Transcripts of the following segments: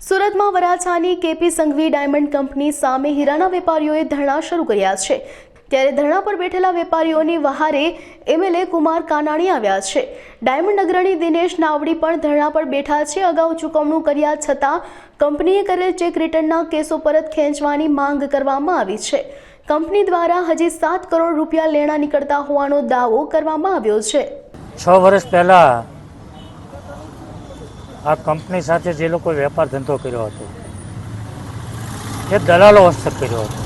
સુરતમાં વરાછાની KP Sanghvi diamond company સામે હીરાના વેપારીઓએ ધરણા શરૂ કર્યા છે। ત્યારે ધરણા પર બેઠેલા વેપારીઓની વહારે એમએલએ કુમાર કાનાણી આવ્યા છે। ડાયમંડ અગ્રણી દિનેશ નાવડી પણ ધરણા પર બેઠા છે। અગાઉ ચૂકવણું કર્યા છતાં કંપનીએ કરેલ ચેક રિટર્નના કેસો પરત ખેંચવાની માંગ કરવામાં આવી છે। કંપની દ્વારા હજી 7 કરોડ રૂપિયા લેણા નીકળતા હોવાનો દાવો કરવામાં આવ્યો છે। 6 વર્ષ પહેલા આ કંપની સાથે જે લોકો વેપાર ધંધો કર્યો હતો એ દલાલો હસ્તક કર્યો હતો,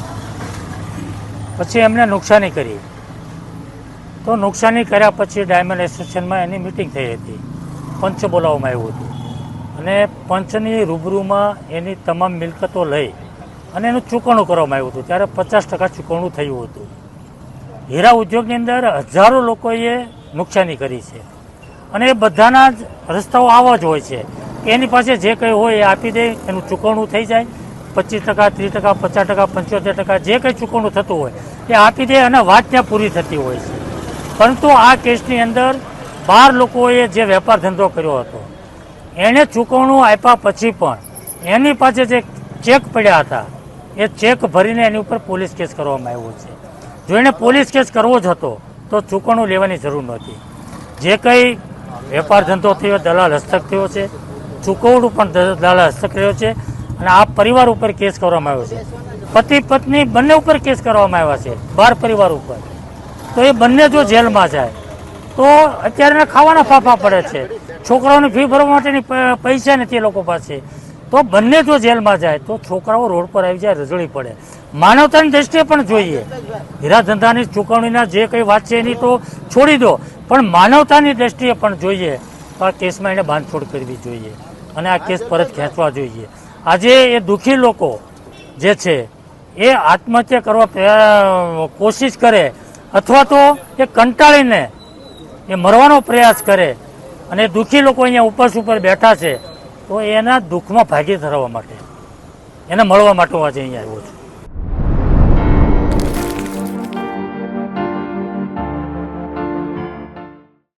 પછી એમને નુકસાની કરી। તો નુકસાની કર્યા પછી ડાયમંડ એસોસિએશનમાં એની મિટિંગ થઈ હતી, પંચ બોલાવવામાં આવ્યું હતું અને પંચની રૂબરૂમાં એની તમામ મિલકતો લઈ અને એનું ચૂકવણું કરવામાં આવ્યું હતું। ત્યારે 50% ચૂકવણું થયું હતું। હીરા ઉદ્યોગની અંદર હજારો લોકોએ નુકસાની કરી છે અને એ બધાના જ રસ્તાઓ આવા જ હોય છે કે એની પાસે જે કંઈ હોય એ આપી દે, એનું ચૂકવણું થઈ જાય। 25%, 30%, 50%, 75% જે કંઈ ચૂકવણું થતું હોય એ આપી દે અને વાત ત્યાં પૂરી થતી હોય છે। પરંતુ આ કેસની અંદર 12 લોકોએ જે વેપાર ધંધો કર્યો હતો એણે ચૂકવણું આપ્યા પછી પણ એની પાસે જે ચેક પડ્યા હતા એ ચેક ભરીને એની ઉપર પોલીસ કેસ કરવામાં આવ્યો છે। જો એણે પોલીસ કેસ કરવો જ હતો તો ચૂકવણું લેવાની જરૂર નહોતી। જે કંઈ વેપાર ધંધો થયો દલાલ હસ્તક થયો છે, ચૂકવણું પણ દલાલ હસ્તક રહ્યો છે અને આ પરિવાર ઉપર કેસ કરવામાં આવ્યો છે। પતિ પત્ની બંને ઉપર કેસ કરવામાં આવ્યા છે, 12 પરિવાર ઉપર। તો એ બંને જો જેલમાં જાય તો અત્યારે ખાવાના ફાફા પડે છે, છોકરાઓની ફી ભરવા માટેની પૈસા નથી એ લોકો પાસે। તો બંને જો જેલમાં જાય તો છોકરાઓ રોડ પર આવી જાય, રજળી પડે। માનવતાની દ્રષ્ટિએ પણ જોઈએ, હીરા ધંધાની ચૂકવણીના જે કંઈ વાત છે એની તો છોડી દો, પણ માનવતાની દ્રષ્ટિએ પણ જોઈએ તો આ કેસમાં એને બાંધછોડ કરવી જોઈએ અને આ કેસ પરત ખેંચવા જોઈએ। આજે એ દુઃખી લોકો જે છે એ આત્મહત્યા કરવા કોશિશ કરે અથવા તો એ કંટાળીને એ મરવાનો પ્રયાસ કરે અને દુઃખી લોકો અહીંયા ઉપવાસ ઉપર બેઠા છે તો એના દુઃખમાં ભાગી થવા માટે, એને મળવા માટે હું આજે અહીંયા આવ્યો છું।